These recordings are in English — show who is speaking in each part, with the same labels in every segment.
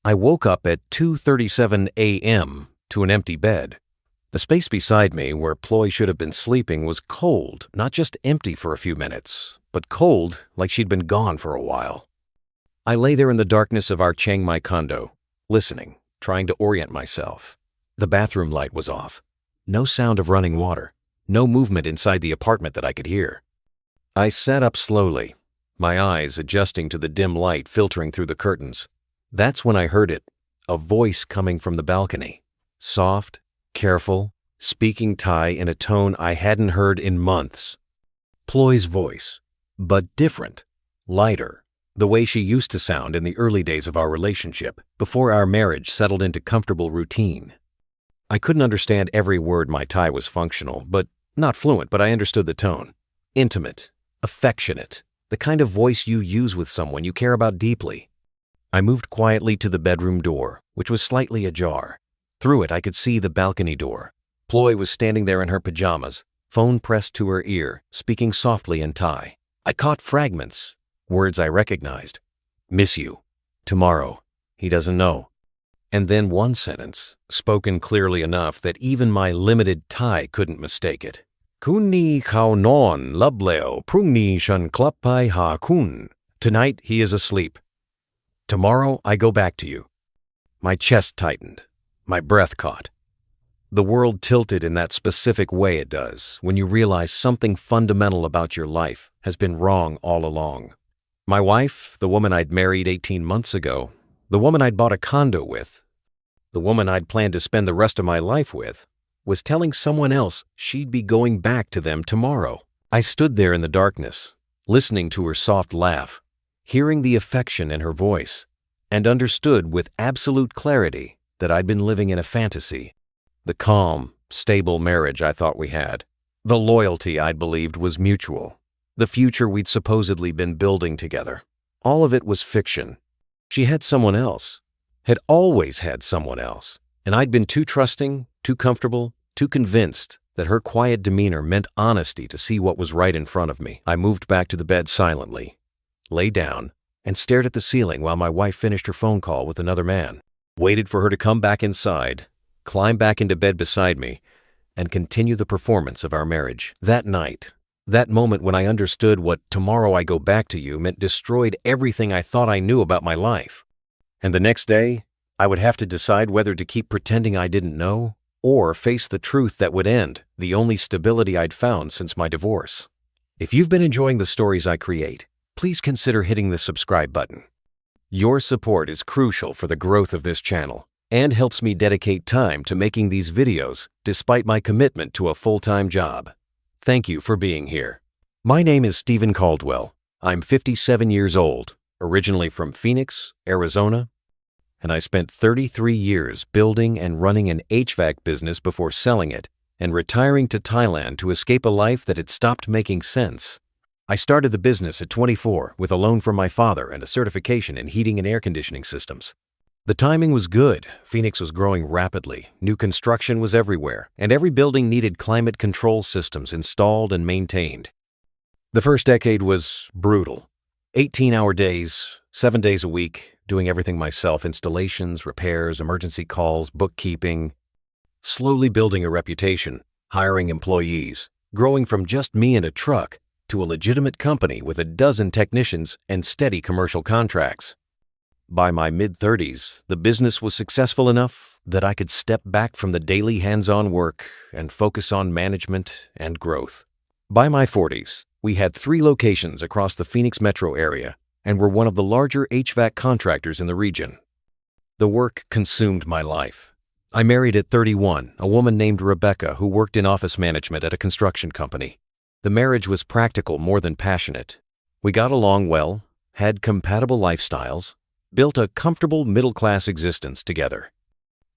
Speaker 1: I woke up at 2:37 a.m. to an empty bed. The space beside me, where Ploy should have been sleeping, was cold, not just empty for a few minutes, but cold like she'd been gone for a while. I lay there in the darkness of our Chiang Mai condo, listening, trying to orient myself. The bathroom light was off. No sound of running water. No movement inside the apartment that I could hear. I sat up slowly, my eyes adjusting to the dim light filtering through the curtains. That's when I heard it, a voice coming from the balcony. Soft, careful, speaking Thai in a tone I hadn't heard in months. Ploy's voice, but different, lighter, the way she used to sound in the early days of our relationship, before our marriage settled into comfortable routine. I couldn't understand every word. My Thai was functional, but not fluent, but I understood the tone. Intimate, affectionate, the kind of voice you use with someone you care about deeply. I moved quietly to the bedroom door, which was slightly ajar. Through it, I could see the balcony door. Ploy was standing there in her pajamas, phone pressed to her ear, speaking softly in Thai. I caught fragments, words I recognized. Miss you. Tomorrow. He doesn't know. And then one sentence, spoken clearly enough that even my limited Thai couldn't mistake it. Kun ni khao non lab leo prung ni shan klap pai ha kun. Tonight he is asleep. Tomorrow I go back to you. My chest tightened. My breath caught. The world tilted in that specific way it does when you realize something fundamental about your life has been wrong all along. My wife, the woman I'd married 18 months ago, the woman I'd bought a condo with, the woman I'd planned to spend the rest of my life with, was telling someone else she'd be going back to them tomorrow. I stood there in the darkness, listening to her soft laugh, hearing the affection in her voice, and understood with absolute clarity that I'd been living in a fantasy. The calm, stable marriage I thought we had, the loyalty I'd believed was mutual, the future we'd supposedly been building together. All of it was fiction. She had someone else, had always had someone else, and I'd been too trusting, too comfortable, too convinced that her quiet demeanor meant honesty to see what was right in front of me. I moved back to the bed silently, lay down, and stared at the ceiling while my wife finished her phone call with another man. Waited for her to come back inside, climb back into bed beside me, and continue the performance of our marriage. That night, that moment when I understood what "tomorrow I go back to you" meant destroyed everything I thought I knew about my life. And the next day, I would have to decide whether to keep pretending I didn't know or face the truth that would end the only stability I'd found since my divorce. If you've been enjoying the stories I create, please consider hitting the subscribe button. Your support is crucial for the growth of this channel and helps me dedicate time to making these videos despite my commitment to a full-time job. Thank you for being here. My name is Stephen Caldwell. I'm 57 years old, originally from Phoenix, Arizona, and I spent 33 years building and running an HVAC business before selling it and retiring to Thailand to escape a life that had stopped making sense. I started the business at 24 with a loan from my father and a certification in heating and air conditioning systems. The timing was good. Phoenix was growing rapidly. New construction was everywhere, and every building needed climate control systems installed and maintained. The first decade was brutal. 18-hour days, 7 days a week, doing everything myself: installations, repairs, emergency calls, bookkeeping. Slowly building a reputation, hiring employees, growing from just me and a truck to a legitimate company with a dozen technicians and steady commercial contracts. By my mid-30s, the business was successful enough that I could step back from the daily hands-on work and focus on management and growth. By my 40s, we had 3 locations across the Phoenix metro area and were one of the larger HVAC contractors in the region. The work consumed my life. I married at 31 a woman named Rebecca who worked in office management at a construction company. The marriage was practical more than passionate. We got along well, had compatible lifestyles, built a comfortable middle-class existence together.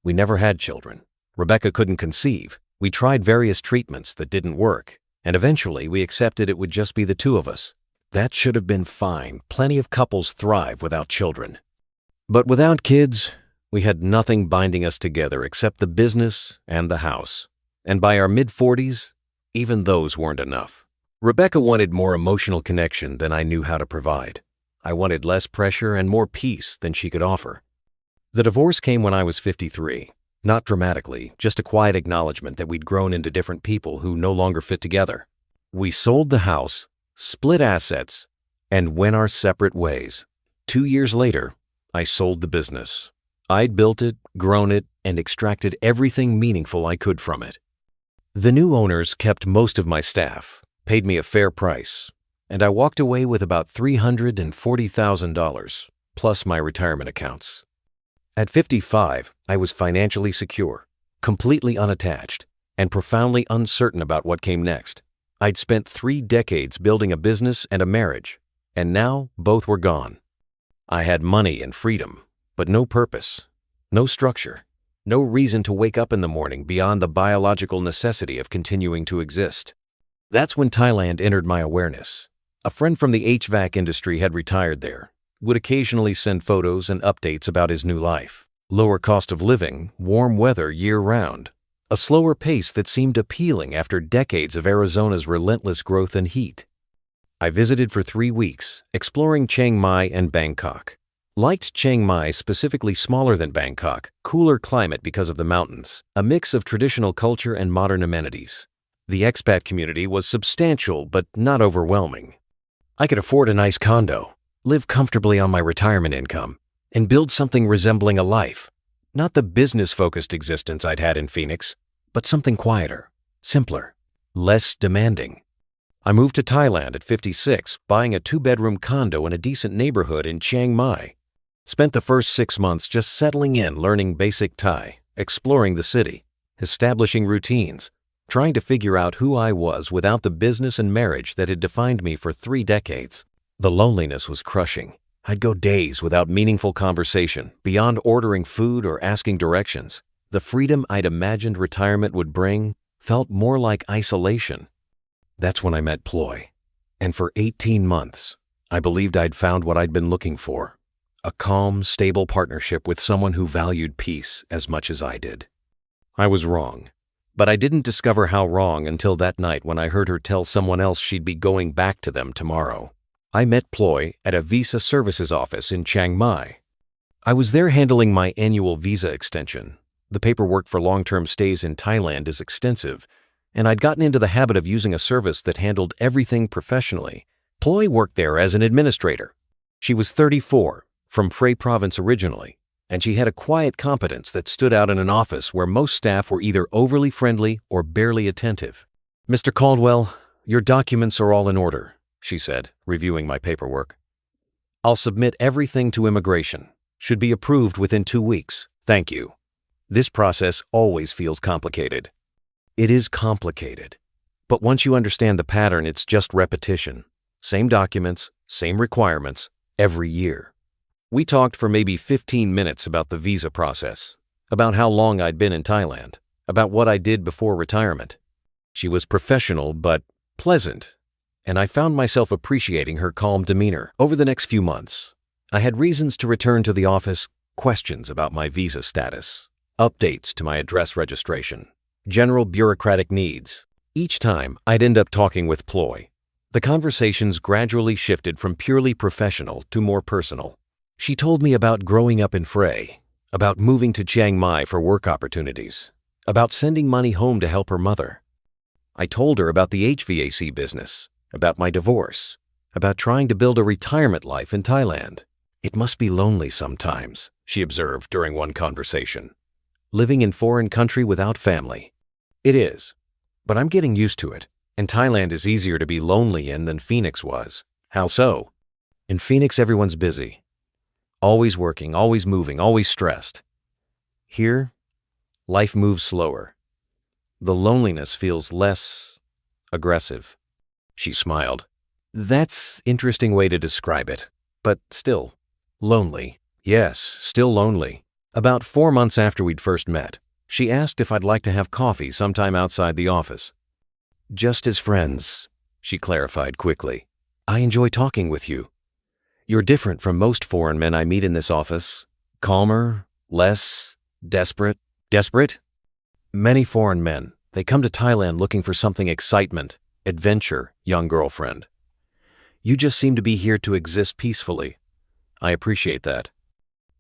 Speaker 1: We never had children. Rebecca couldn't conceive. We tried various treatments that didn't work, and eventually we accepted it would just be the 2 of us. That should have been fine. Plenty of couples thrive without children. But without kids, we had nothing binding us together except the business and the house. And by our mid-40s, even those weren't enough. Rebecca wanted more emotional connection than I knew how to provide. I wanted less pressure and more peace than she could offer. The divorce came when I was 53. Not dramatically, just a quiet acknowledgement that we'd grown into different people who no longer fit together. We sold the house, split assets, and went our separate ways. 2 years later, I sold the business. I'd built it, grown it, and extracted everything meaningful I could from it. The new owners kept most of my staff, paid me a fair price, and I walked away with about $340,000, plus my retirement accounts. At 55, I was financially secure, completely unattached, and profoundly uncertain about what came next. I'd spent 3 decades building a business and a marriage, and now both were gone. I had money and freedom, but no purpose, no structure, no reason to wake up in the morning beyond the biological necessity of continuing to exist. That's when Thailand entered my awareness. A friend from the HVAC industry had retired there, would occasionally send photos and updates about his new life. Lower cost of living, warm weather year-round, a slower pace that seemed appealing after decades of Arizona's relentless growth and heat. I visited for 3 weeks, exploring Chiang Mai and Bangkok. Liked Chiang Mai, specifically smaller than Bangkok, cooler climate because of the mountains, a mix of traditional culture and modern amenities. The expat community was substantial but not overwhelming. I could afford a nice condo, live comfortably on my retirement income, and build something resembling a life. Not the business-focused existence I'd had in Phoenix, but something quieter, simpler, less demanding. I moved to Thailand at 56, buying a 2-bedroom condo in a decent neighborhood in Chiang Mai. Spent the first 6 months just settling in, learning basic Thai, exploring the city, establishing routines, trying to figure out who I was without the business and marriage that had defined me for 3 decades. The loneliness was crushing. I'd go days without meaningful conversation, beyond ordering food or asking directions. The freedom I'd imagined retirement would bring felt more like isolation. That's when I met Ploy. And for 18 months, I believed I'd found what I'd been looking for. A calm, stable partnership with someone who valued peace as much as I did. I was wrong. But I didn't discover how wrong until that night when I heard her tell someone else she'd be going back to them tomorrow. I met Ploy at a visa services office in Chiang Mai. I was there handling my annual visa extension. The paperwork for long-term stays in Thailand is extensive, and I'd gotten into the habit of using a service that handled everything professionally. Ploy worked there as an administrator. She was 34, from Phrae Province originally, and she had a quiet competence that stood out in an office where most staff were either overly friendly or barely attentive. "Mr. Caldwell, your documents are all in order," she said, reviewing my paperwork. "I'll submit everything to immigration. Should be approved within 2 weeks. Thank you." This process always feels complicated. It is complicated. But once you understand the pattern, it's just repetition. Same documents, same requirements, every year. We talked for maybe 15 minutes about the visa process, about how long I'd been in Thailand, about what I did before retirement. She was professional but pleasant, and I found myself appreciating her calm demeanor. Over the next few months, I had reasons to return to the office, questions about my visa status, updates to my address registration, general bureaucratic needs. Each time, I'd end up talking with Ploy. The conversations gradually shifted from purely professional to more personal. She told me about growing up in Phrae, about moving to Chiang Mai for work opportunities, about sending money home to help her mother. I told her about the HVAC business, about my divorce, about trying to build a retirement life in Thailand. "It must be lonely sometimes," she observed during one conversation. "Living in foreign country without family." "It is, but I'm getting used to it, and Thailand is easier to be lonely in than Phoenix was." "How so?" "In Phoenix, everyone's busy. Always working, always moving, always stressed. Here, life moves slower. The loneliness feels less aggressive." She smiled. "That's an interesting way to describe it, but still, lonely. Yes, still lonely." About 4 months after we'd first met, she asked if I'd like to have coffee sometime outside the office. "Just as friends," she clarified quickly. "I enjoy talking with you. You're different from most foreign men I meet in this office. Calmer, less desperate." "Desperate?" "Many foreign men, they come to Thailand looking for something excitement, adventure, young girlfriend. You just seem to be here to exist peacefully. I appreciate that."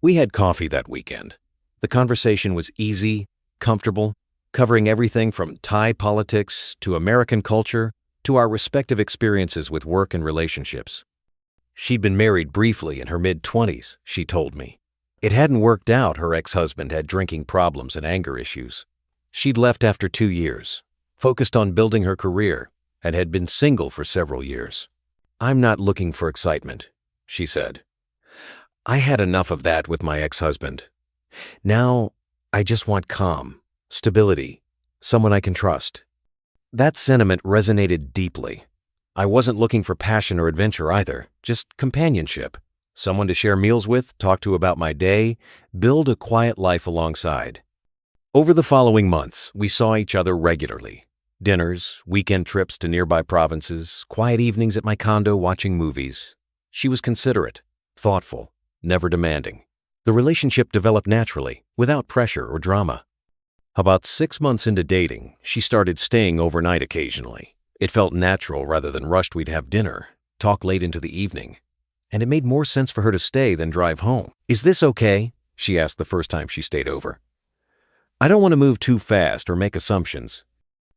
Speaker 1: We had coffee that weekend. The conversation was easy, comfortable, covering everything from Thai politics to American culture to our respective experiences with work and relationships. She'd been married briefly in her mid-20s, she told me. It hadn't worked out. Her ex-husband had drinking problems and anger issues. She'd left after 2 years, focused on building her career, and had been single for several years. "I'm not looking for excitement," she said. "I had enough of that with my ex-husband. Now, I just want calm, stability, someone I can trust." That sentiment resonated deeply. I wasn't looking for passion or adventure either, just companionship. Someone to share meals with, talk to about my day, build a quiet life alongside. Over the following months, we saw each other regularly. Dinners, weekend trips to nearby provinces, quiet evenings at my condo watching movies. She was considerate, thoughtful, never demanding. The relationship developed naturally, without pressure or drama. About 6 months into dating, she started staying overnight occasionally. It felt natural rather than rushed. We'd have dinner, talk late into the evening, and it made more sense for her to stay than drive home. "Is this okay?" she asked the first time she stayed over. "I don't want to move too fast or make assumptions."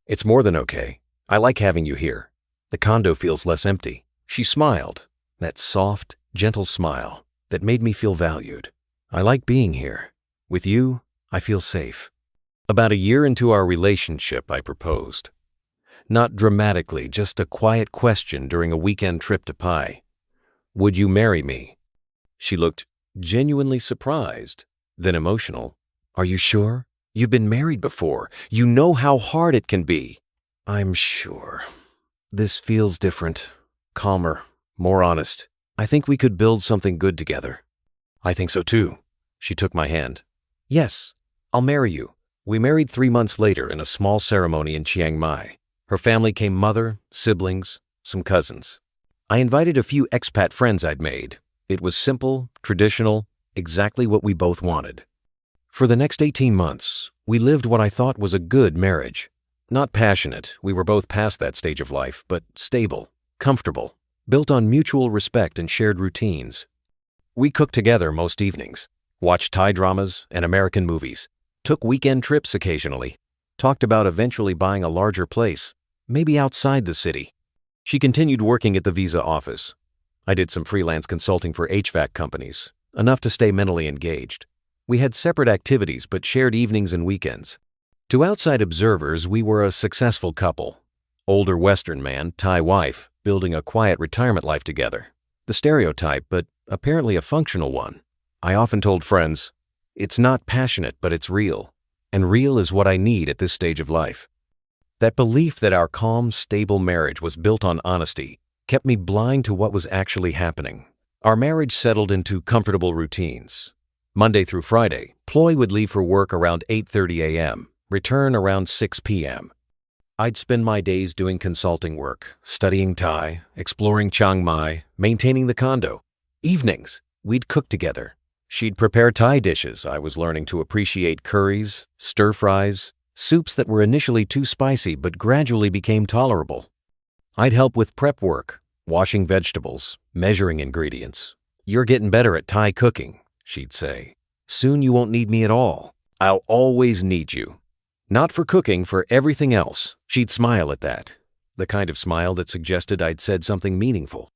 Speaker 1: "It's more than okay. I like having you here. The condo feels less empty." She smiled, that soft, gentle smile that made me feel valued. "I like being here. With you, I feel safe." About a year into our relationship, I proposed. Not dramatically, just a quiet question during a weekend trip to Pai. "Would you marry me?" She looked genuinely surprised, then emotional. "Are you sure? You've been married before. You know how hard it can be." "I'm sure. This feels different, calmer, more honest. I think we could build something good together." "I think so too." She took my hand. "Yes, I'll marry you." We married 3 months later in a small ceremony in Chiang Mai. Her family came, mother, siblings, some cousins. I invited a few expat friends I'd made. It was simple, traditional, exactly what we both wanted. For the next 18 months, we lived what I thought was a good marriage. Not passionate, we were both past that stage of life, but stable, comfortable, built on mutual respect and shared routines. We cooked together most evenings, watched Thai dramas and American movies, took weekend trips occasionally, talked about eventually buying a larger place, maybe outside the city. She continued working at the visa office. I did some freelance consulting for HVAC companies, enough to stay mentally engaged. We had separate activities but shared evenings and weekends. To outside observers, we were a successful couple. Older Western man, Thai wife, building a quiet retirement life together. The stereotype, but apparently a functional one. I often told friends, "It's not passionate, but it's real. And real is what I need at this stage of life." That belief that our calm, stable marriage was built on honesty kept me blind to what was actually happening. Our marriage settled into comfortable routines. Monday through Friday, Ploy would leave for work around 8:30 a.m., return around 6 p.m. I'd spend my days doing consulting work, studying Thai, exploring Chiang Mai, maintaining the condo. Evenings, we'd cook together. She'd prepare Thai dishes. I was learning to appreciate curries, stir-fries, soups that were initially too spicy but gradually became tolerable. I'd help with prep work, washing vegetables, measuring ingredients. "You're getting better at Thai cooking," she'd say. "Soon you won't need me at all. I'll always need you." Not for cooking, for everything else. She'd smile at that, the kind of smile that suggested I'd said something meaningful.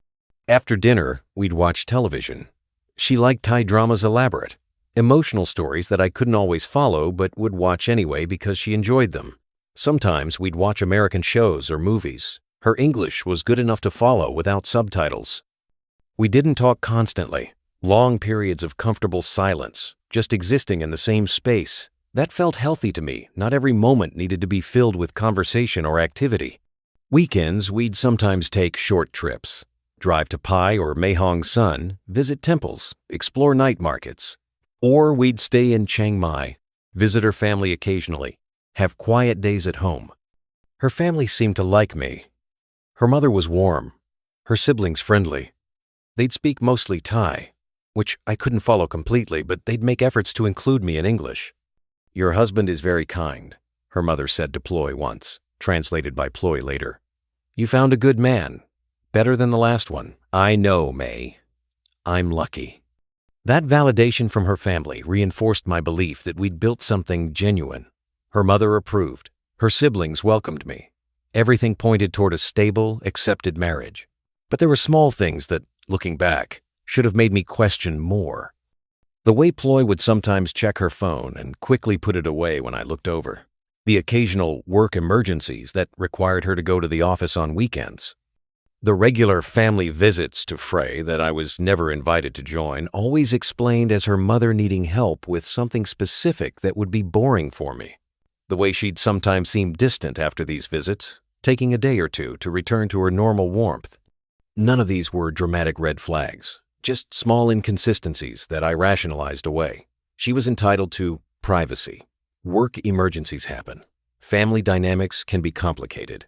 Speaker 1: After dinner, we'd watch television. She liked Thai dramas elaborate, emotional stories that I couldn't always follow but would watch anyway because she enjoyed them. Sometimes we'd watch American shows or movies. Her English was good enough to follow without subtitles. We didn't talk constantly. Long periods of comfortable silence, just existing in the same space. That felt healthy to me. Not every moment needed to be filled with conversation or activity. Weekends, we'd sometimes take short trips. Drive to Pai or Mae Hong Son, visit temples, explore night markets. Or we'd stay in Chiang Mai, visit her family occasionally, have quiet days at home. Her family seemed to like me. Her mother was warm, her siblings friendly. They'd speak mostly Thai, which I couldn't follow completely, but they'd make efforts to include me in English. "Your husband is very kind," her mother said to Ploy once, translated by Ploy later. "You found a good man, better than the last one." "I know, May. I'm lucky." That validation from her family reinforced my belief that we'd built something genuine. Her mother approved. Her siblings welcomed me. Everything pointed toward a stable, accepted marriage. But there were small things that, looking back, should have made me question more. The way Ploy would sometimes check her phone and quickly put it away when I looked over. The occasional work emergencies that required her to go to the office on weekends. The regular family visits to Frey that I was never invited to join, always explained as her mother needing help with something specific that would be boring for me. The way she'd sometimes seem distant after these visits, taking a day or two to return to her normal warmth. None of these were dramatic red flags, just small inconsistencies that I rationalized away. She was entitled to privacy. Work emergencies happen. Family dynamics can be complicated.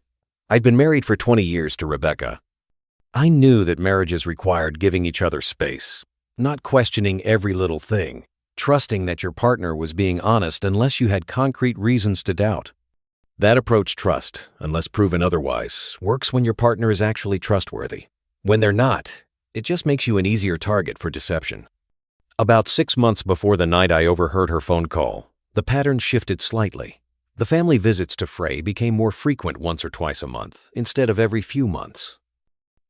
Speaker 1: I'd been married for 20 years to Rebecca. I knew that marriages required giving each other space, not questioning every little thing, trusting that your partner was being honest unless you had concrete reasons to doubt. That approach, trust, unless proven otherwise, works when your partner is actually trustworthy. When they're not, it just makes you an easier target for deception. About 6 months before the night I overheard her phone call, the pattern shifted slightly. The family visits to Frey became more frequent once or twice a month, instead of every few months.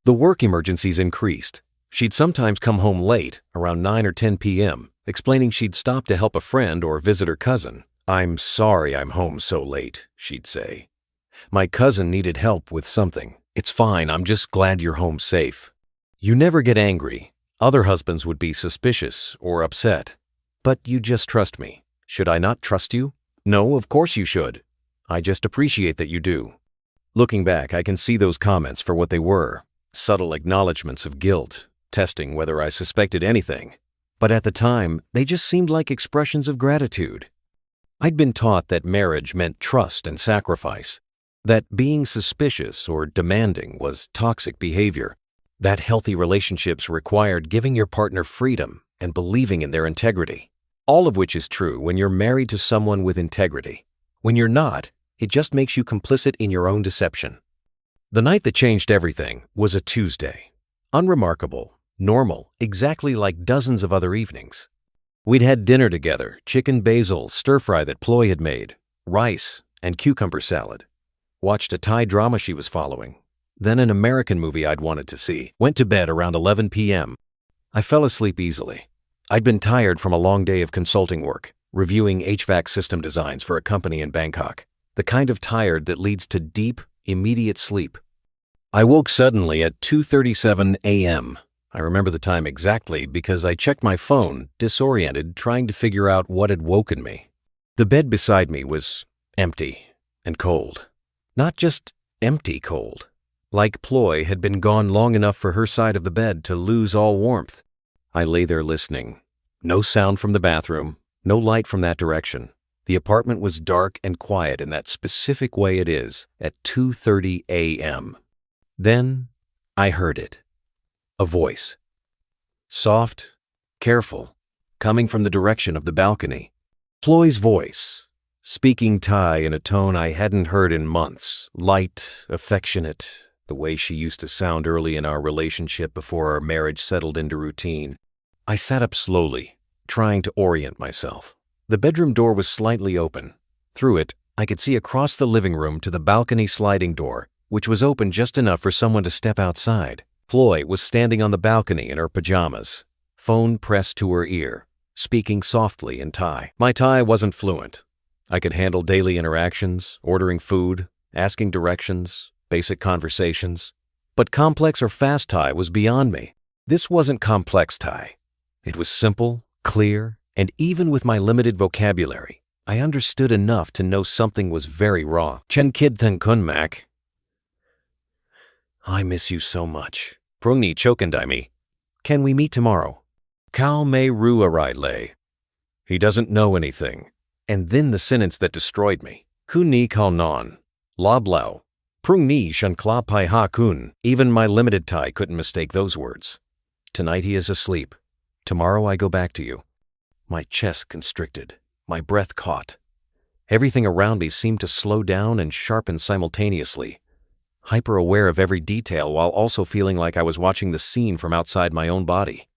Speaker 1: The work emergencies increased. She'd sometimes come home late, around 9 or 10 p.m., explaining she'd stopped to help a friend or visit her cousin. "I'm sorry I'm home so late," she'd say. "My cousin needed help with something. It's fine, I'm just glad you're home safe." You never get angry. Other husbands would be suspicious or upset. But you just trust me. Should I not trust you? No, of course you should. I just appreciate that you do. Looking back, I can see those comments for what they were. Subtle acknowledgments of guilt, testing whether I suspected anything. But at the time, they just seemed like expressions of gratitude. I'd been taught that marriage meant trust and sacrifice, that being suspicious or demanding was toxic behavior, that healthy relationships required giving your partner freedom and believing in their integrity. All of which is true when you're married to someone with integrity. When you're not, it just makes you complicit in your own deception. The night that changed everything was a Tuesday. Unremarkable, normal, exactly like dozens of other evenings. We'd had dinner together, chicken basil stir-fry that Ploy had made, rice, and cucumber salad. Watched a Thai drama she was following, then an American movie I'd wanted to see. Went to bed around 11 p.m. I fell asleep easily. I'd been tired from a long day of consulting work, reviewing HVAC system designs for a company in Bangkok, the kind of tired that leads to deep, immediate sleep. I woke suddenly at 2:37 a.m. I remember the time exactly because I checked my phone, disoriented, trying to figure out what had woken me. The bed beside me was empty and cold. Not just empty cold. Like Ploy had been gone long enough for her side of the bed to lose all warmth. I lay there listening. No sound from the bathroom, no light from that direction. The apartment was dark and quiet in that specific way it is at 2:30 a.m. Then I heard it. A voice. Soft, careful, coming from the direction of the balcony. Ploy's voice, speaking Thai in a tone I hadn't heard in months. Light, affectionate, the way she used to sound early in our relationship before our marriage settled into routine. I sat up slowly, trying to orient myself. The bedroom door was slightly open. Through it, I could see across the living room to the balcony sliding door, which was open just enough for someone to step outside. Ploy was standing on the balcony in her pajamas, phone pressed to her ear, speaking softly in Thai. My Thai wasn't fluent. I could handle daily interactions, ordering food, asking directions, basic conversations. But complex or fast Thai was beyond me. This wasn't complex Thai. It was simple, clear, and even with my limited vocabulary, I understood enough to know something was very wrong. Chen kid thang kun mak. I miss you so much. Prung ni chokandai mi. Can we meet tomorrow? Kao mei ru arai lei. He doesn't know anything. And then the sentence that destroyed me. Kun ni kal non. Lob lao. Prung ni shan kla pai ha kun. Even my limited Thai couldn't mistake those words. Tonight he is asleep. Tomorrow I go back to you. My chest constricted. My breath caught. Everything around me seemed to slow down and sharpen simultaneously. Hyper-aware of every detail while also feeling like I was watching the scene from outside my own body.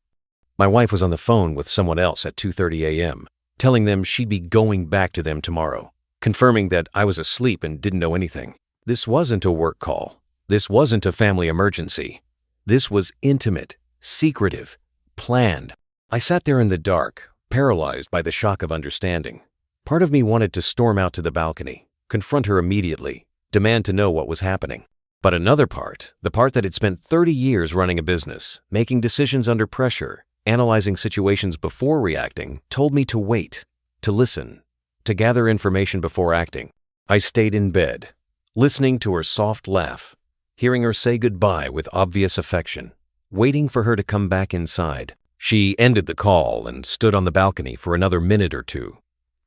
Speaker 1: My wife was on the phone with someone else at 2:30 a.m., telling them she'd be going back to them tomorrow, confirming that I was asleep and didn't know anything. This wasn't a work call. This wasn't a family emergency. This was intimate, secretive, planned. I sat there in the dark, paralyzed by the shock of understanding. Part of me wanted to storm out to the balcony, confront her immediately, demand to know what was happening. But another part, the part that had spent 30 years running a business, making decisions under pressure, analyzing situations before reacting, told me to wait, to listen, to gather information before acting. I stayed in bed, listening to her soft laugh, hearing her say goodbye with obvious affection, waiting for her to come back inside. She ended the call and stood on the balcony for another minute or two,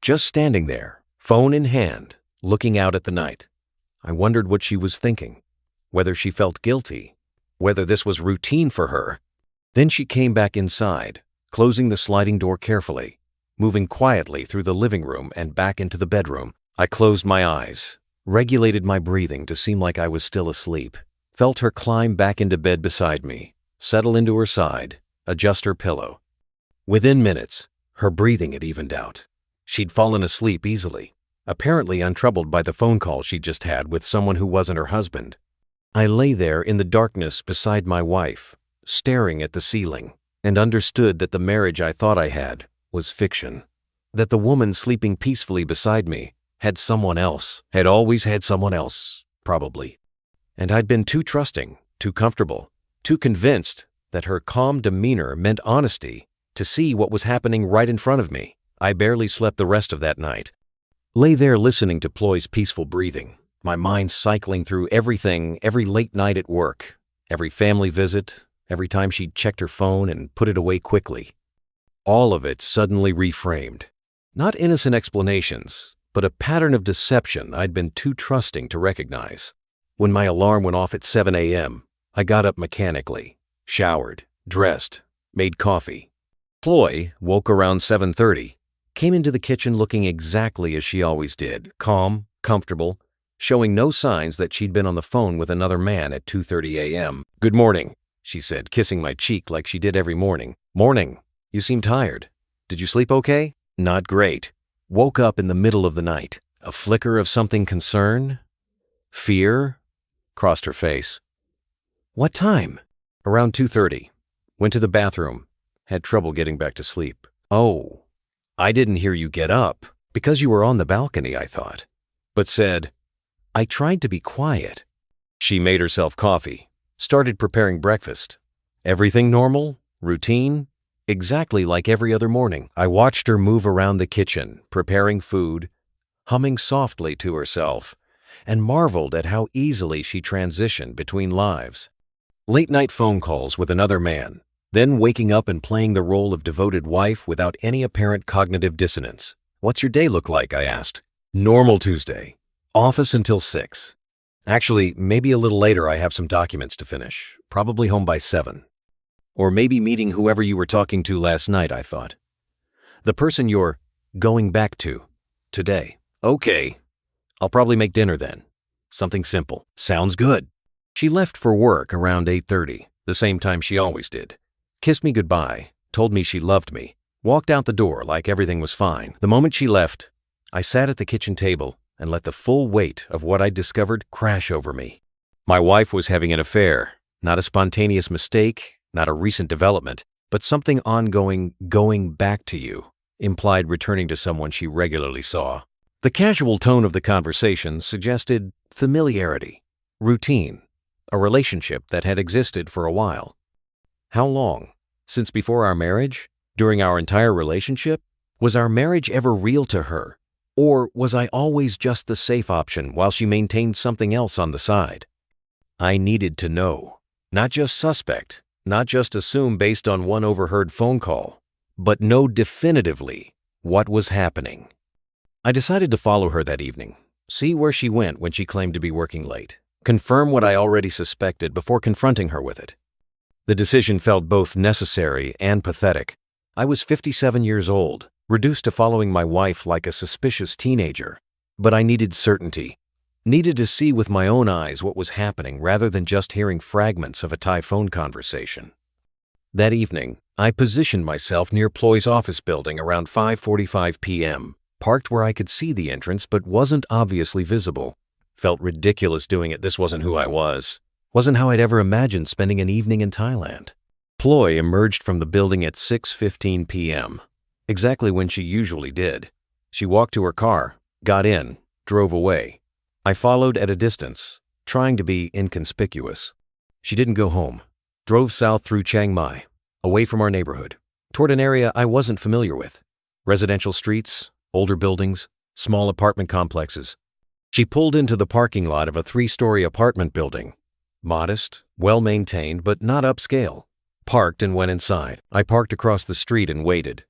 Speaker 1: just standing there, phone in hand, looking out at the night. I wondered what she was thinking, whether she felt guilty, whether this was routine for her. Then she came back inside, closing the sliding door carefully, moving quietly through the living room and back into the bedroom. I closed my eyes, regulated my breathing to seem like I was still asleep, felt her climb back into bed beside me, settle into her side, adjust her pillow. Within minutes, her breathing had evened out. She'd fallen asleep easily, apparently untroubled by the phone call she'd just had with someone who wasn't her husband. I lay there in the darkness beside my wife, staring at the ceiling, and understood that the marriage I thought I had was fiction, that the woman sleeping peacefully beside me had someone else, had always had someone else, probably. And I'd been too trusting, too comfortable, too convinced that her calm demeanor meant honesty to see what was happening right in front of me. I barely slept the rest of that night. Lay there listening to Ploy's peaceful breathing, my mind cycling through everything, every late night at work, every family visit, every time she'd checked her phone and put it away quickly. All of it suddenly reframed. Not innocent explanations, but a pattern of deception I'd been too trusting to recognize. When my alarm went off at 7 a.m., I got up mechanically, showered, dressed, made coffee. Ploy woke around 7:30, came into the kitchen looking exactly as she always did, calm, comfortable, showing no signs that she'd been on the phone with another man at 2:30 a.m. "Good morning," she said, kissing my cheek like she did every morning. "Morning. You seem tired. Did you sleep okay?" "Not great. Woke up in the middle of the night. A flicker of something concern? Fear?" crossed her face. "What time?" "Around 2:30. Went to the bathroom. Had trouble getting back to sleep." "Oh, I didn't hear you get up. Because you were on the balcony, I thought." But said, "I tried to be quiet." She made herself coffee, started preparing breakfast. Everything normal? Routine? Exactly like every other morning. I watched her move around the kitchen, preparing food, humming softly to herself, and marveled at how easily she transitioned between lives. Late-night phone calls with another man, then waking up and playing the role of devoted wife without any apparent cognitive dissonance. "What's your day look like?" I asked. "Normal Tuesday. Office until 6. Actually, maybe a little later I have some documents to finish. Probably home by 7. Or maybe meeting whoever you were talking to last night," I thought. "The person you're going back to today." "Okay. I'll probably make dinner then. Something simple." "Sounds good." She left for work around 8:30, the same time she always did. Kissed me goodbye, told me she loved me, walked out the door like everything was fine. The moment she left, I sat at the kitchen table and let the full weight of what I'd discovered crash over me. My wife was having an affair, not a spontaneous mistake, not a recent development, but something ongoing. Going back to you implied returning to someone she regularly saw. The casual tone of the conversation suggested familiarity, routine, a relationship that had existed for a while. How long? Since before our marriage? During our entire relationship? Was our marriage ever real to her? Or was I always just the safe option while she maintained something else on the side? I needed to know. Not just suspect, not just assume based on one overheard phone call, but know definitively what was happening. I decided to follow her that evening, see where she went when she claimed to be working late, confirm what I already suspected before confronting her with it. The decision felt both necessary and pathetic. I was 57 years old, reduced to following my wife like a suspicious teenager, but I needed certainty, needed to see with my own eyes what was happening rather than just hearing fragments of a Thai phone conversation. That evening, I positioned myself near Ploy's office building around 5:45 p.m., parked where I could see the entrance but wasn't obviously visible. Felt ridiculous doing it. This wasn't who I was. Wasn't how I'd ever imagined spending an evening in Thailand. Ploy emerged from the building at 6:15 p.m., exactly when she usually did. She walked to her car, got in, drove away. I followed at a distance, trying to be inconspicuous. She didn't go home. Drove south through Chiang Mai, away from our neighborhood, toward an area I wasn't familiar with. Residential streets, older buildings, small apartment complexes. She pulled into the parking lot of a 3-story apartment building. Modest, well-maintained, but not upscale. Parked and went inside. I parked across the street and waited.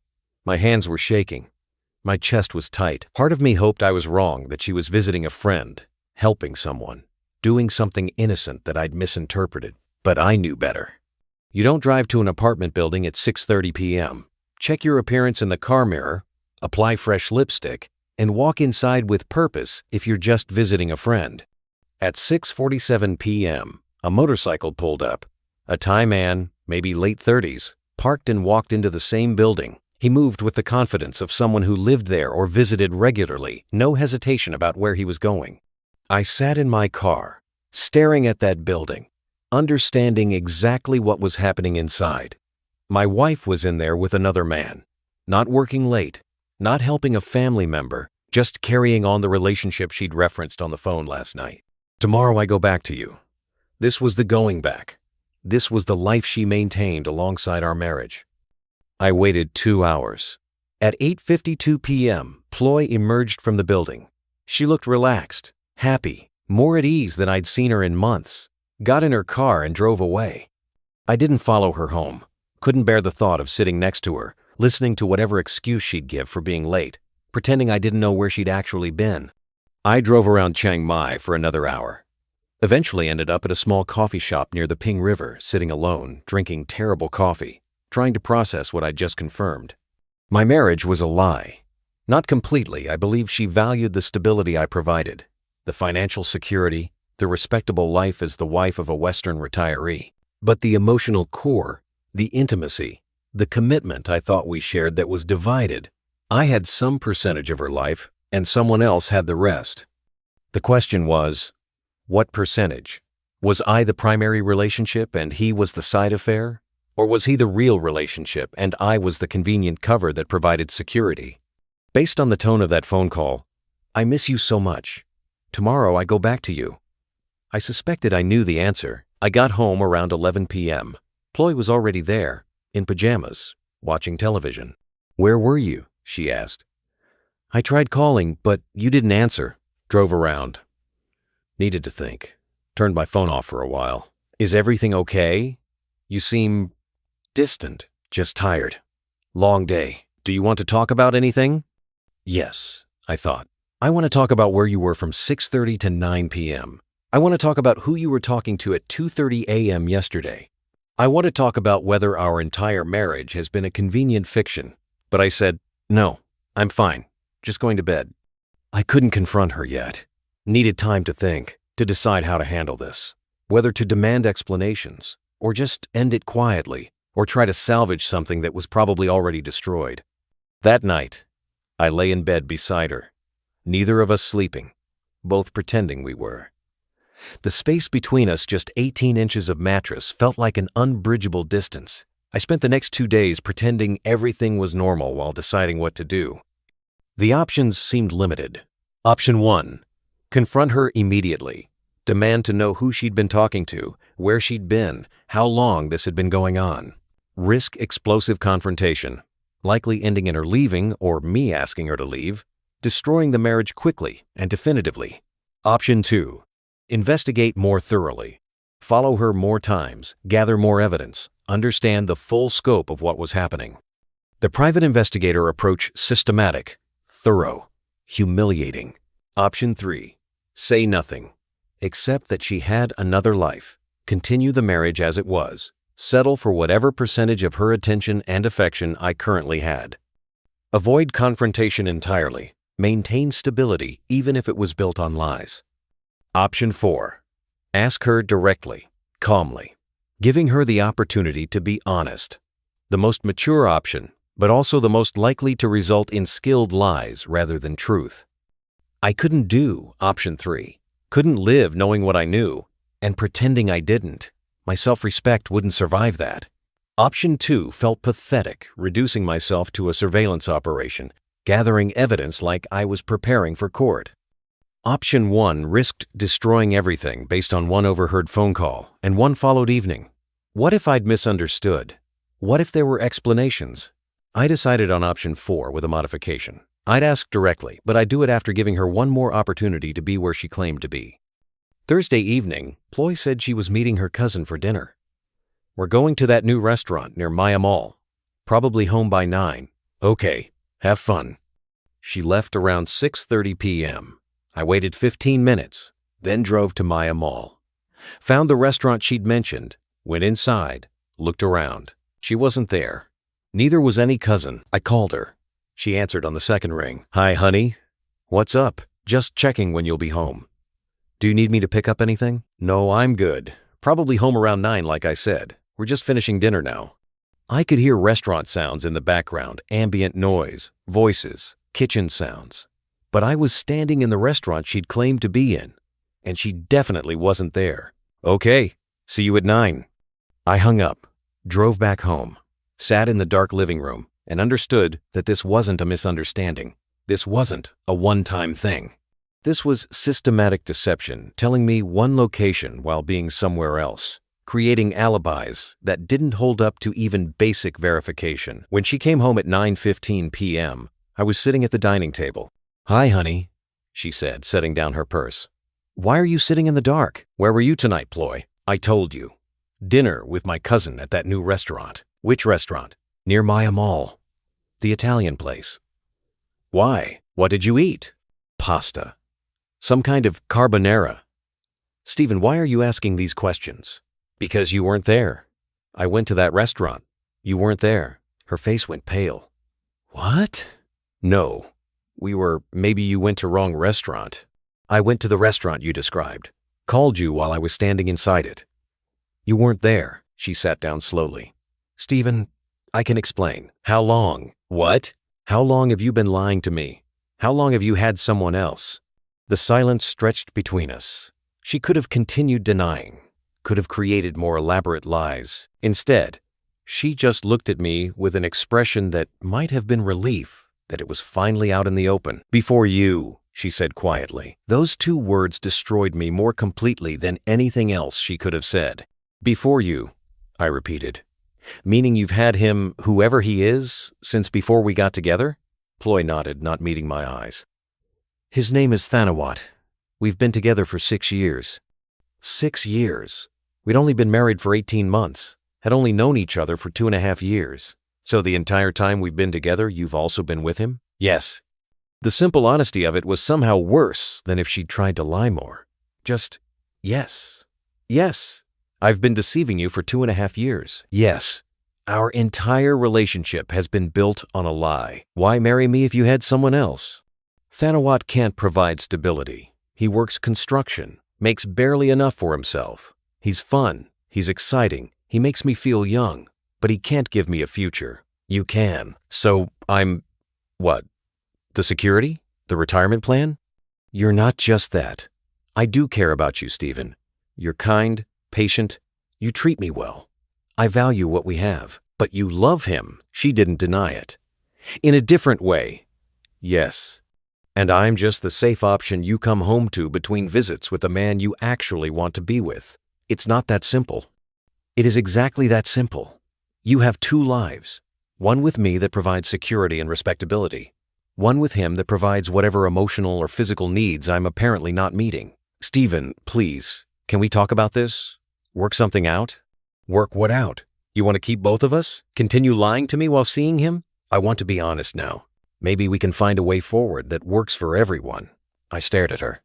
Speaker 1: My hands were shaking. My chest was tight. Part of me hoped I was wrong, that she was visiting a friend, helping someone, doing something innocent that I'd misinterpreted. But I knew better. You don't drive to an apartment building at 6:30 p.m., check your appearance in the car mirror, apply fresh lipstick, and walk inside with purpose if you're just visiting a friend. At 6:47 p.m., a motorcycle pulled up. A Thai man, maybe late 30s, parked and walked into the same building. He moved with the confidence of someone who lived there or visited regularly, no hesitation about where he was going. I sat in my car, staring at that building, understanding exactly what was happening inside. My wife was in there with another man, not working late, not helping a family member, just carrying on the relationship she'd referenced on the phone last night. Tomorrow I go back to you. This was the going back. This was the life she maintained alongside our marriage. I waited 2 hours. At 8:52 p.m., Ploy emerged from the building. She looked relaxed, happy, more at ease than I'd seen her in months. Got in her car and drove away. I didn't follow her home. Couldn't bear the thought of sitting next to her, listening to whatever excuse she'd give for being late, pretending I didn't know where she'd actually been. I drove around Chiang Mai for another hour. Eventually ended up at a small coffee shop near the Ping River, sitting alone, drinking terrible coffee, trying to process what I'd just confirmed. My marriage was a lie. Not completely. I believe she valued the stability I provided, the financial security, the respectable life as the wife of a Western retiree. But the emotional core, the intimacy, the commitment I thought we shared that was divided. I had some percentage of her life, and someone else had the rest. The question was, what percentage? Was I the primary relationship and he was the side affair? Or was he the real relationship and I was the convenient cover that provided security? Based on the tone of that phone call, I miss you so much. Tomorrow I go back to you. I suspected I knew the answer. I got home around 11 p.m. Ploy was already there, in pajamas, watching television. Where were you? She asked. I tried calling, but you didn't answer. Drove around. Needed to think. Turned my phone off for a while. Is everything okay? You seem distant, just tired. Long day. Do you want to talk about anything? Yes, I thought. I want to talk about where you were from 6:30 to 9 p.m. I want to talk about who you were talking to at 2:30 a.m. yesterday. I want to talk about whether our entire marriage has been a convenient fiction. But I said, no, I'm fine. Just going to bed. I couldn't confront her yet. Needed time to think, to decide how to handle this. Whether to demand explanations, or just end it quietly, or try to salvage something that was probably already destroyed. That night, I lay in bed beside her, neither of us sleeping, both pretending we were. The space between us, just 18 inches of mattress, felt like an unbridgeable distance. I spent the next 2 days pretending everything was normal while deciding what to do. The options seemed limited. Option 1, confront her immediately. Demand to know who she'd been talking to, where she'd been, how long this had been going on. Risk explosive confrontation, likely ending in her leaving or me asking her to leave, destroying the marriage quickly and definitively. Option 2, investigate more thoroughly. Follow her more times, gather more evidence, understand the full scope of what was happening. The private investigator approach: systematic, thorough, humiliating. Option 3, say nothing. Accept that she had another life, continue the marriage as it was, settle for whatever percentage of her attention and affection I currently had. Avoid confrontation entirely, maintain stability even if it was built on lies. Option 4, ask her directly, calmly, giving her the opportunity to be honest. the most mature option, but also the most likely to result in skilled lies rather than truth. I couldn't do option 3, couldn't live knowing what I knew and pretending I didn't. My self-respect wouldn't survive that. Option 2 felt pathetic, reducing myself to a surveillance operation, gathering evidence like I was preparing for court. Option 1 risked destroying everything based on one overheard phone call and one followed evening. What if I'd misunderstood? What if there were explanations? I decided on option 4 with a modification. I'd ask directly, but I'd do it after giving her one more opportunity to be where she claimed to be. Thursday evening, Ploy said she was meeting her cousin for dinner. We're going to that new restaurant near Maya Mall. Probably home by 9. Okay, have fun. She left around 6:30 p.m. I waited 15 minutes, then drove to Maya Mall. Found the restaurant she'd mentioned, went inside, looked around. She wasn't there. Neither was any cousin. I called her. She answered on the second ring. Hi, honey. What's up? Just checking when you'll be home. Do you need me to pick up anything? No, I'm good. Probably home around 9 like I said. We're just finishing dinner now. I could hear restaurant sounds in the background, ambient noise, voices, kitchen sounds. But I was standing in the restaurant she'd claimed to be in, and she definitely wasn't there. Okay, see you at 9. I hung up, drove back home, sat in the dark living room, and understood that this wasn't a misunderstanding. This wasn't a one-time thing. This was systematic deception, telling me one location while being somewhere else, creating alibis that didn't hold up to even basic verification. When she came home at 9:15 p.m., I was sitting at the dining table. Hi, honey, she said, setting down her purse. Why are you sitting in the dark? Where were you tonight, Ploy? I told you. Dinner with my cousin at that new restaurant. Which restaurant? Near Maya Mall. The Italian place. Why? What did you eat? Pasta. Some kind of carbonara. Stephen, why are you asking these questions? Because you weren't there. I went to that restaurant. You weren't there. Her face went pale. What? No. Maybe you went to wrong restaurant. I went to the restaurant you described. Called you while I was standing inside it. You weren't there. She sat down slowly. Stephen, I can explain. How long? What? How long have you been lying to me? How long have you had someone else? The silence stretched between us. She could have continued denying, could have created more elaborate lies. Instead, she just looked at me with an expression that might have been relief that it was finally out in the open. Before you, she said quietly. Those 2 words destroyed me more completely than anything else she could have said. Before you, I repeated. Meaning you've had him, whoever he is, since before we got together? Ploy nodded, not meeting my eyes. His name is Thanawat. We've been together for 6 years. 6 years? We'd only been married for 18 months, had only known each other for 2.5 years. So the entire time we've been together, you've also been with him? Yes. The simple honesty of it was somehow worse than if she'd tried to lie more. Just, yes. Yes. I've been deceiving you for 2.5 years. Yes. Our entire relationship has been built on a lie. Why marry me if you had someone else? Thanawat can't provide stability. He works construction, makes barely enough for himself. He's fun. He's exciting. He makes me feel young. But he can't give me a future. You can. So I'm, what? The security? The retirement plan? You're not just that. I do care about you, Stephen. You're kind, patient. You treat me well. I value what we have. But you love him. She didn't deny it. In a different way. Yes. And I'm just the safe option you come home to between visits with a man you actually want to be with. It's not that simple. It is exactly that simple. You have 2 lives, one with me that provides security and respectability, one with him that provides whatever emotional or physical needs I'm apparently not meeting. Stephen, please, can we talk about this? Work something out? Work what out? You want to keep both of us? Continue lying to me while seeing him? I want to be honest now. Maybe we can find a way forward that works for everyone. I stared at her.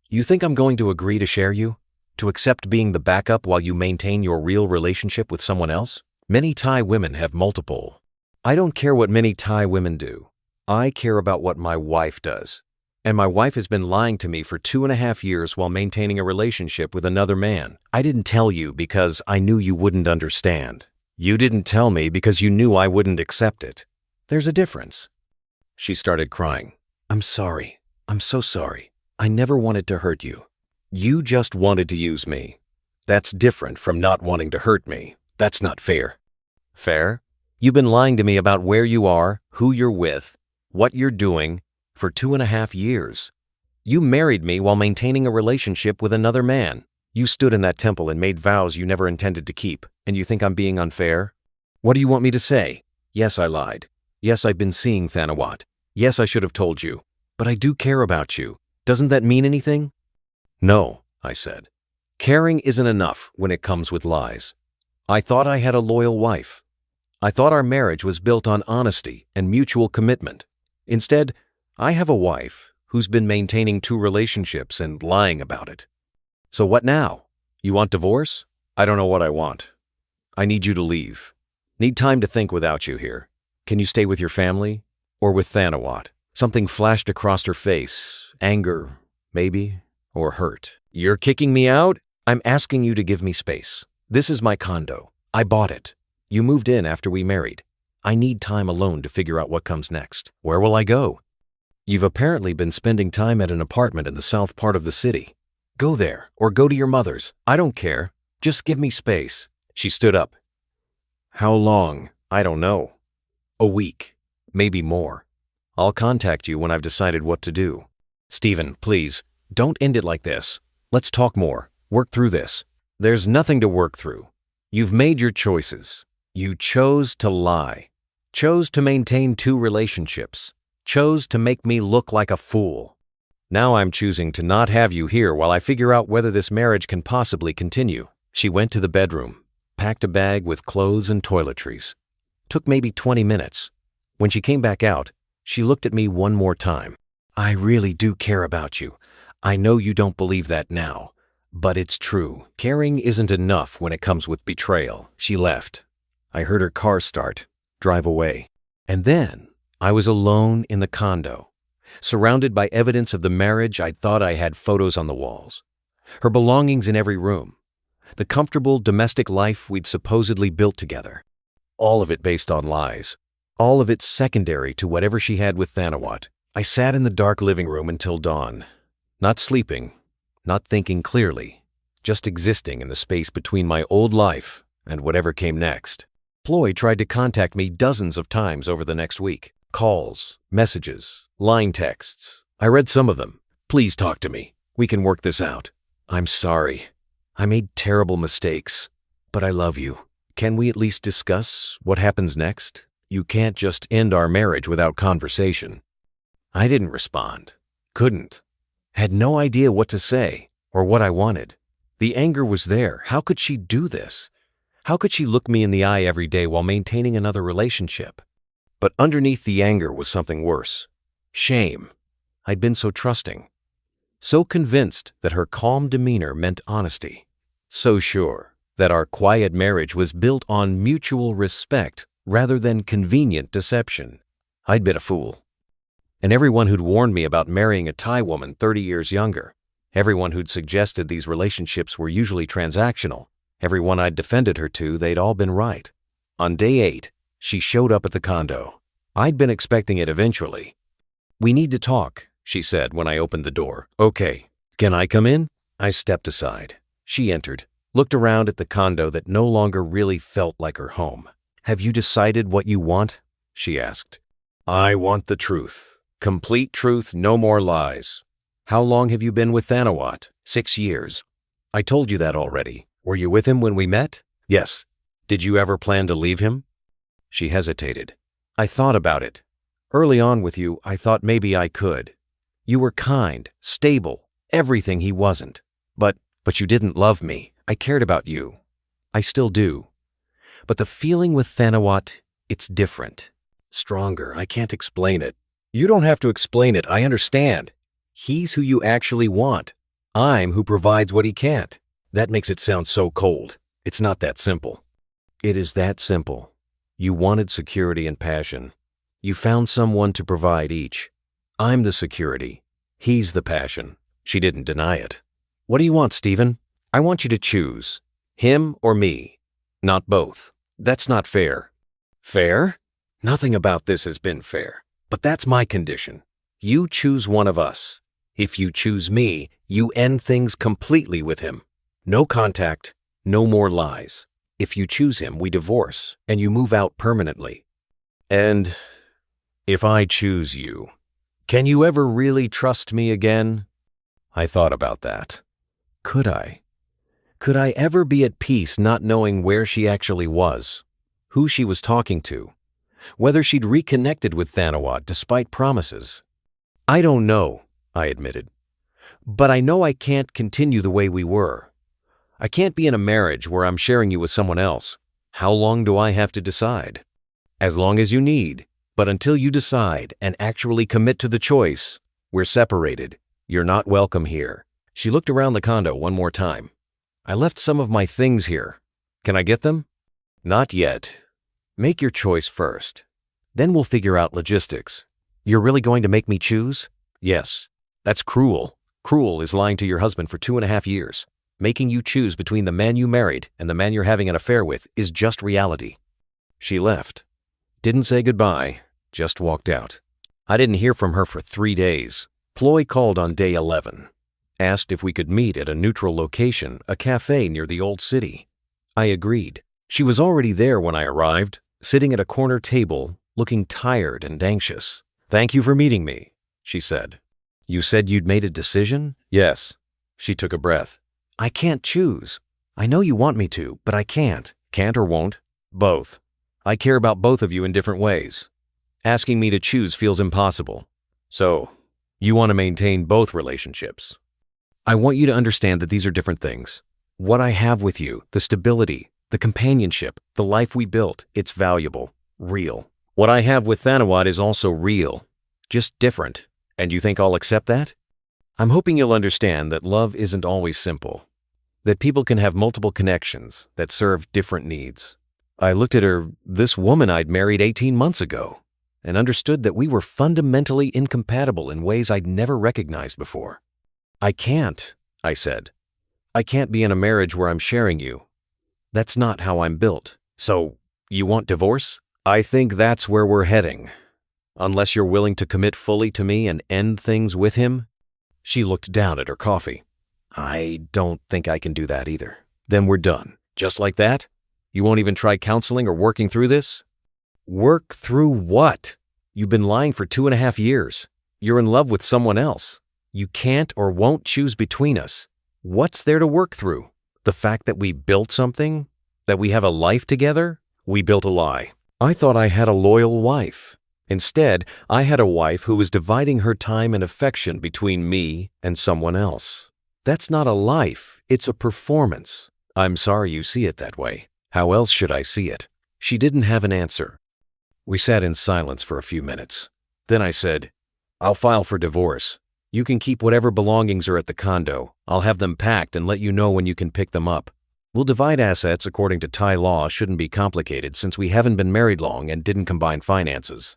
Speaker 1: You think I'm going to agree to share you? To accept being the backup while you maintain your real relationship with someone else? Many Thai women have multiple. I don't care what many Thai women do. I care about what my wife does. And my wife has been lying to me for 2.5 years while maintaining a relationship with another man. I didn't tell you because I knew you wouldn't understand. You didn't tell me because you knew I wouldn't accept it. There's a difference." She started crying. "I'm sorry. I'm so sorry. I never wanted to hurt you. You just wanted to use me. That's different from not wanting to hurt me. That's not fair." "Fair? You've been lying to me about where you are, who you're with, what you're doing, for 2.5 years. You married me while maintaining a relationship with another man. You stood in that temple and made vows you never intended to keep, and you think I'm being unfair? What do you want me to say? Yes, I lied. Yes, I've been seeing Thanawat. Yes, I should have told you. But I do care about you. Doesn't that mean anything?" "No," I said. "Caring isn't enough when it comes with lies. I thought I had a loyal wife. I thought our marriage was built on honesty and mutual commitment. Instead, I have a wife who's been maintaining 2 relationships and lying about it. So what now? You want divorce? I don't know what I want. I need you to leave. Need time to think without you here. Can you stay with your family? Or with Thanawat?" Something flashed across her face. Anger, maybe, or hurt. "You're kicking me out? I'm asking you to give me space. This is my condo. I bought it. You moved in after we married. I need time alone to figure out what comes next. Where will I go? You've apparently been spending time at an apartment in the south part of the city. Go there, or go to your mother's. I don't care. Just give me space." She stood up. "How long? I don't know. A week. Maybe more. I'll contact you when I've decided what to do." "Stephen, please, don't end it like this. Let's talk more. Work through this." "There's nothing to work through. You've made your choices. You chose to lie. Chose to maintain 2 relationships. Chose to make me look like a fool. Now I'm choosing to not have you here while I figure out whether this marriage can possibly continue." She went to the bedroom, packed a bag with clothes and toiletries. Took maybe 20 minutes. When she came back out, she looked at me one more time. "I really do care about you. I know you don't believe that now, but it's true. Caring isn't enough when it comes with betrayal." She left. I heard her car start, drive away. And then I was alone in the condo, surrounded by evidence of the marriage. I thought I had photos on the walls. Her belongings in every room. The comfortable domestic life we'd supposedly built together. All of it based on lies. All of it secondary to whatever she had with Thanawat. I sat in the dark living room until dawn. Not sleeping, not thinking clearly, just existing in the space between my old life and whatever came next. Ploy tried to contact me dozens of times over the next week. Calls, messages, line texts. I read some of them. "Please talk to me. We can work this out. I'm sorry. I made terrible mistakes, but I love you. Can we at least discuss what happens next? You can't just end our marriage without conversation." I didn't respond. Couldn't. Had no idea what to say or what I wanted. The anger was there. How could she do this? How could she look me in the eye every day while maintaining another relationship? But underneath the anger was something worse. Shame. I'd been so trusting. So convinced that her calm demeanor meant honesty. So sure that our quiet marriage was built on mutual respect rather than convenient deception. I'd been a fool. And everyone who'd warned me about marrying a Thai woman 30 years younger, everyone who'd suggested these relationships were usually transactional, everyone I'd defended her to, they'd all been right. On day 8, she showed up at the condo. I'd been expecting it eventually. "We need to talk," she said when I opened the door. "Okay. Can I come in?" I stepped aside. She entered, looked around at the condo that no longer really felt like her home. "Have you decided what you want?" she asked. "I want the truth. Complete truth, no more lies. How long have you been with Thanawat?" 6 years. "I told you that already. Were you with him when we met?" "Yes." "Did you ever plan to leave him?" She hesitated. "I thought about it. Early on with you, I thought maybe I could. You were kind, stable, everything he wasn't. But you didn't love me. I cared about you. I still do. But the feeling with Thanawat, it's different. Stronger. I can't explain it." "You don't have to explain it. I understand. He's who you actually want. I'm who provides what he can't." That makes it sound so cold. It's not that simple. It is that simple. You wanted security and passion. You found someone to provide each. I'm the security. He's the passion. She didn't deny it. "What do you want, Stephen?" "I want you to choose. Him or me. Not both." That's not fair. Fair? Nothing about this has been fair. But that's my condition. You choose one of us. If you choose me, you end things completely with him. No contact, no more lies. If you choose him, we divorce, and you move out permanently. And if I choose you, can you ever really trust me again? I thought about that. Could I? Could I ever be at peace not knowing where she actually was, who she was talking to, whether she'd reconnected with Thanawat despite promises? I don't know, I admitted. But I know I can't continue the way we were. I can't be in a marriage where I'm sharing you with someone else. How long do I have to decide? As long as you need, but until you decide and actually commit to the choice, we're separated. You're not welcome here. She looked around the condo one more time. I left some of my things here. Can I get them? Not yet. Make your choice first. Then we'll figure out logistics. You're really going to make me choose? Yes. That's cruel. Cruel is lying to your husband for 2.5 years. Making you choose between the man you married and the man you're having an affair with is just reality. She left. Didn't say goodbye, just walked out. I didn't hear from her for 3 days. Ploy called on day 11. Asked if we could meet at a neutral location, a cafe near the old city. I agreed. She was already there when I arrived, sitting at a corner table, looking tired and anxious. Thank you for meeting me, she said. You said you'd made a decision? Yes. She took a breath. I can't choose. I know you want me to, but I can't. Can't or won't? Both. I care about both of you in different ways. Asking me to choose feels impossible. So, you want to maintain both relationships. I want you to understand that these are different things. What I have with you, the stability, the companionship, the life we built, it's valuable, real. What I have with Thanawat is also real, just different. And you think I'll accept that? I'm hoping you'll understand that love isn't always simple. That people can have multiple connections that serve different needs. I looked at her, this woman I'd married 18 months ago, and understood that we were fundamentally incompatible in ways I'd never recognized before. I can't, I said. I can't be in a marriage where I'm sharing you. That's not how I'm built. So, you want divorce? I think that's where we're heading. Unless you're willing to commit fully to me and end things with him? She looked down at her coffee. I don't think I can do that either. Then we're done. Just like that? You won't even try counseling or working through this? Work through what? You've been lying for 2.5 years. You're in love with someone else. You can't or won't choose between us. What's there to work through? The fact that we built something? That we have a life together? We built a lie. I thought I had a loyal wife. Instead, I had a wife who was dividing her time and affection between me and someone else. That's not a life, it's a performance. I'm sorry you see it that way. How else should I see it? She didn't have an answer. We sat in silence for a few minutes. Then I said, I'll file for divorce. You can keep whatever belongings are at the condo. I'll have them packed and let you know when you can pick them up. We'll divide assets according to Thai law. Shouldn't be complicated since we haven't been married long and didn't combine finances.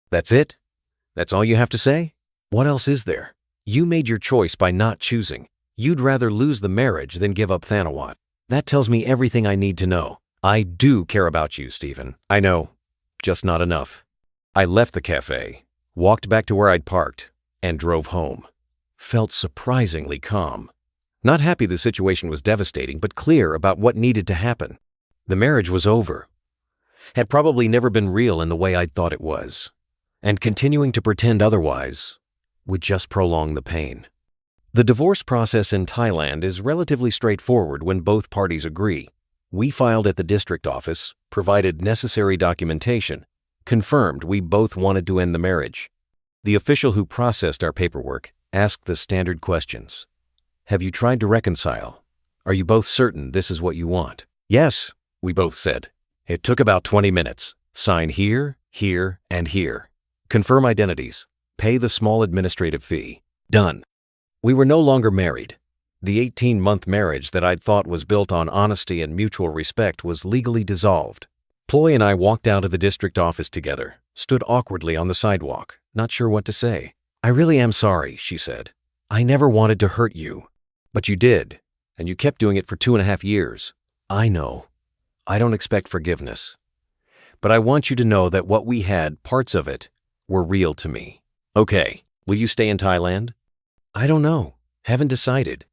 Speaker 1: That's it? That's all you have to say? What else is there? You made your choice by not choosing. You'd rather lose the marriage than give up Thanawat. That tells me everything I need to know. I do care about you, Stephen. I know. Just not enough. I left the cafe, walked back to where I'd parked, and drove home. Felt surprisingly calm. Not happy the situation was devastating, but clear about what needed to happen. The marriage was over. Had probably never been real in the way I'd thought it was. And continuing to pretend otherwise would just prolong the pain. The divorce process in Thailand is relatively straightforward when both parties agree. We filed at the district office, provided necessary documentation, confirmed we both wanted to end the marriage. The official who processed our paperwork asked the standard questions. Have you tried to reconcile? Are you both certain this is what you want? Yes, we both said. It took about 20 minutes. Sign here, here, and here. Confirm identities. Pay the small administrative fee. Done. We were no longer married. The 18-month marriage that I'd thought was built on honesty and mutual respect was legally dissolved. Ploy and I walked out of the district office together, stood awkwardly on the sidewalk, not sure what to say. I really am sorry, she said. I never wanted to hurt you. But you did, and you kept doing it for 2.5 years. I know. I don't expect forgiveness. But I want you to know that what we had, parts of it, were real to me. Okay, will you stay in Thailand? I don't know. Haven't decided.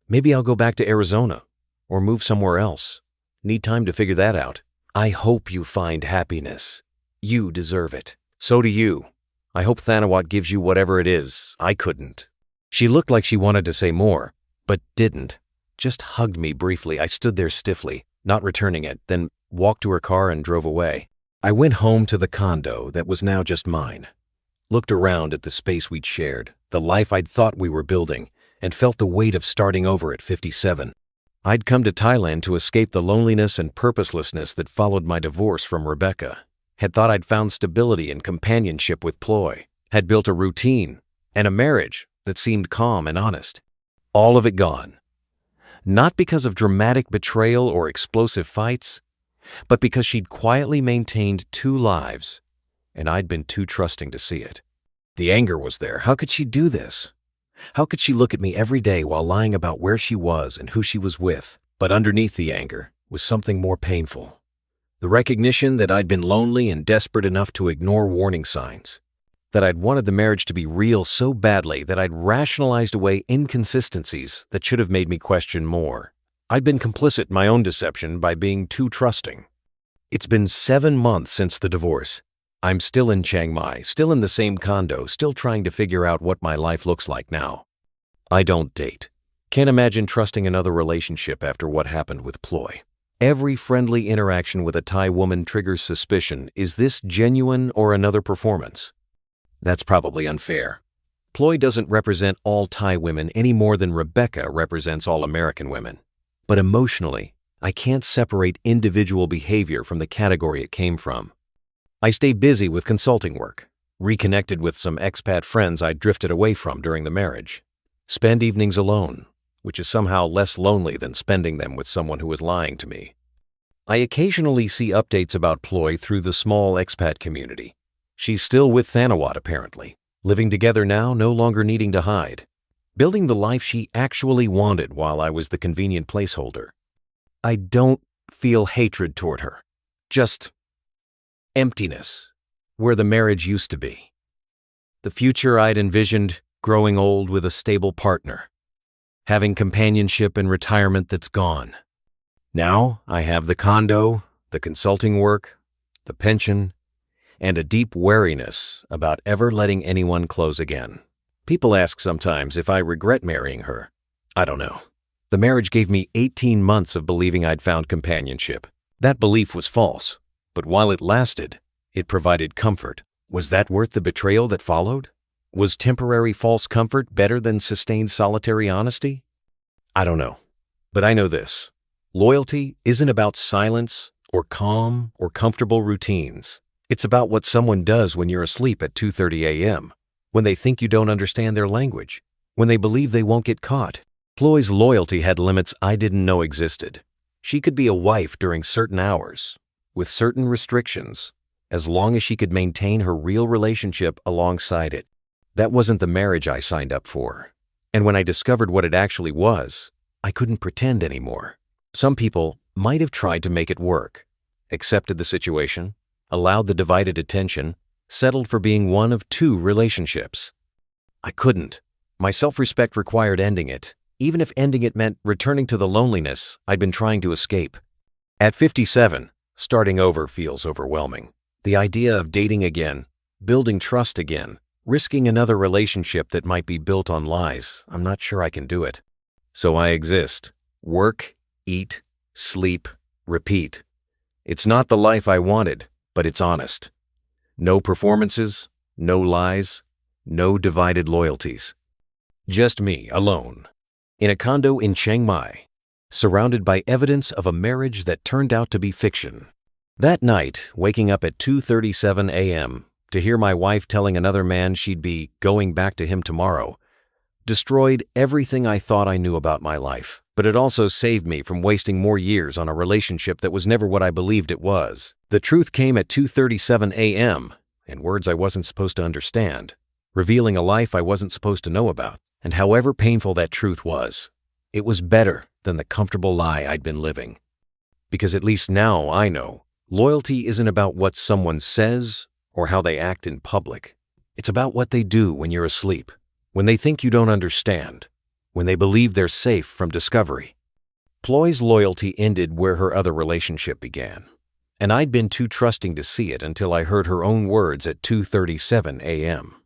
Speaker 1: Maybe I'll go back to Arizona or move somewhere else. Need time to figure that out. I hope you find happiness. You deserve it. So do you. I hope Thanawat gives you whatever it is. I couldn't. She looked like she wanted to say more, but didn't. Just hugged me briefly. I stood there stiffly, not returning it, then walked to her car and drove away. I went home to the condo that was now just mine. Looked around at the space we'd shared, the life I'd thought we were building, and felt the weight of starting over at 57. I'd come to Thailand to escape the loneliness and purposelessness that followed my divorce from Rebecca. Had thought I'd found stability and companionship with Ploy. Had built a routine and a marriage that seemed calm and honest. All of it gone. Not because of dramatic betrayal or explosive fights, but because she'd quietly maintained 2 lives, and I'd been too trusting to see it. The anger was there. How could she do this? How could she look at me every day while lying about where she was and who she was with? But underneath the anger was something more painful. The recognition that I'd been lonely and desperate enough to ignore warning signs. That I'd wanted the marriage to be real so badly that I'd rationalized away inconsistencies that should have made me question more. I'd been complicit in my own deception by being too trusting. It's been 7 months since the divorce. I'm still in Chiang Mai, still in the same condo, still trying to figure out what my life looks like now. I don't date. Can't imagine trusting another relationship after what happened with Ploy. Every friendly interaction with a Thai woman triggers suspicion. Is this genuine or another performance? That's probably unfair. Ploy doesn't represent all Thai women any more than Rebecca represents all American women. But emotionally, I can't separate individual behavior from the category it came from. I stay busy with consulting work, reconnected with some expat friends I'd drifted away from during the marriage. Spend evenings alone, which is somehow less lonely than spending them with someone who is lying to me. I occasionally see updates about Ploy through the small expat community. She's still with Thanawat apparently, living together now, no longer needing to hide, building the life she actually wanted while I was the convenient placeholder. I don't feel hatred toward her, just emptiness, where the marriage used to be. The future I'd envisioned, growing old with a stable partner, having companionship and retirement that's gone. Now I have the condo, the consulting work, the pension, and a deep wariness about ever letting anyone close again. People ask sometimes if I regret marrying her. I don't know. The marriage gave me 18 months of believing I'd found companionship. That belief was false. But while it lasted, it provided comfort. Was that worth the betrayal that followed? Was temporary false comfort better than sustained solitary honesty? I don't know. But I know this. Loyalty isn't about silence or calm or comfortable routines. It's about what someone does when you're asleep at 2:30 a.m., when they think you don't understand their language, when they believe they won't get caught. Ploy's loyalty had limits I didn't know existed. She could be a wife during certain hours, with certain restrictions, as long as she could maintain her real relationship alongside it. That wasn't the marriage I signed up for. And when I discovered what it actually was, I couldn't pretend anymore. Some people might have tried to make it work, accepted the situation, allowed the divided attention, settled for being one of 2 relationships. I couldn't. My self-respect required ending it, even if ending it meant returning to the loneliness I'd been trying to escape. At 57, starting over feels overwhelming. The idea of dating again, building trust again, risking another relationship that might be built on lies, I'm not sure I can do it. So I exist. Work, eat, sleep, repeat. It's not the life I wanted, but it's honest. No performances, no lies, no divided loyalties. Just me, alone, in a condo in Chiang Mai, surrounded by evidence of a marriage that turned out to be fiction. That night, waking up at 2:37 a.m. to hear my wife telling another man she'd be going back to him tomorrow, destroyed everything I thought I knew about my life. But it also saved me from wasting more years on a relationship that was never what I believed it was. The truth came at 2:37 a.m. in words I wasn't supposed to understand, revealing a life I wasn't supposed to know about. And however painful that truth was, it was better than the comfortable lie I'd been living. Because at least now I know, loyalty isn't about what someone says or how they act in public. It's about what they do when you're asleep, when they think you don't understand, when they believe they're safe from discovery. Ploy's loyalty ended where her other relationship began, and I'd been too trusting to see it until I heard her own words at 2:37 a.m.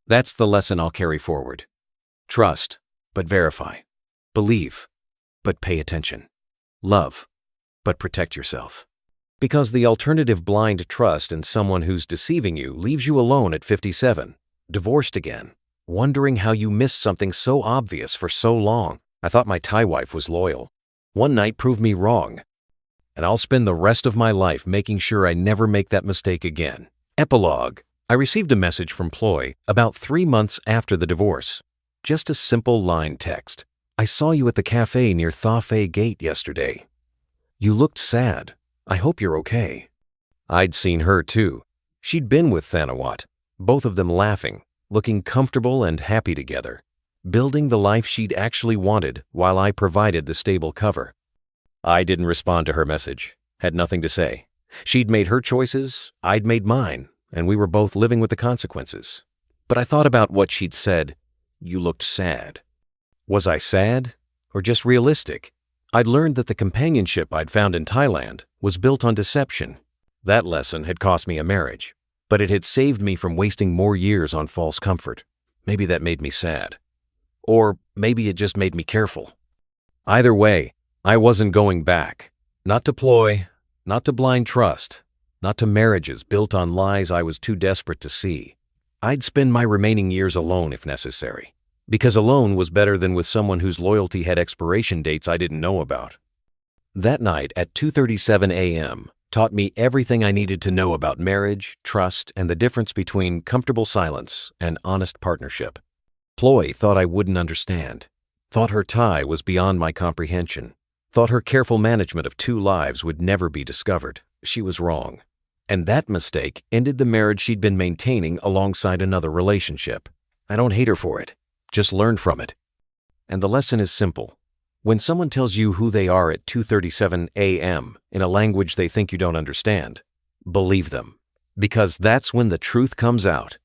Speaker 1: That's the lesson I'll carry forward. Trust, but verify. Believe, but pay attention. Love, but protect yourself. Because the alternative blind trust in someone who's deceiving you leaves you alone at 57, divorced again, wondering how you missed something so obvious for so long. I thought my Thai wife was loyal. One night proved me wrong. And I'll spend the rest of my life making sure I never make that mistake again. Epilogue. I received a message from Ploy about 3 months after the divorce. Just a simple line text. I saw you at the cafe near Tha Phai Gate yesterday. You looked sad. I hope you're okay. I'd seen her too. She'd been with Thanawat, both of them laughing, looking comfortable and happy together, building the life she'd actually wanted while I provided the stable cover. I didn't respond to her message, had nothing to say. She'd made her choices, I'd made mine, and we were both living with the consequences. But I thought about what she'd said. You looked sad. Was I sad, or just realistic? I'd learned that the companionship I'd found in Thailand was built on deception. That lesson had cost me a marriage, but it had saved me from wasting more years on false comfort. Maybe that made me sad. Or maybe it just made me careful. Either way, I wasn't going back. Not to Ploy, not to blind trust, not to marriages built on lies I was too desperate to see. I'd spend my remaining years alone if necessary, because alone was better than with someone whose loyalty had expiration dates I didn't know about. That night at 2:37 a.m. taught me everything I needed to know about marriage, trust, and the difference between comfortable silence and honest partnership. Ploy thought I wouldn't understand, thought her Thai was beyond my comprehension, thought her careful management of 2 lives would never be discovered. She was wrong. And that mistake ended the marriage she'd been maintaining alongside another relationship. I don't hate her for it. Just learn from it. And the lesson is simple. When someone tells you who they are at 2:37 a.m. in a language they think you don't understand, believe them. Because that's when the truth comes out.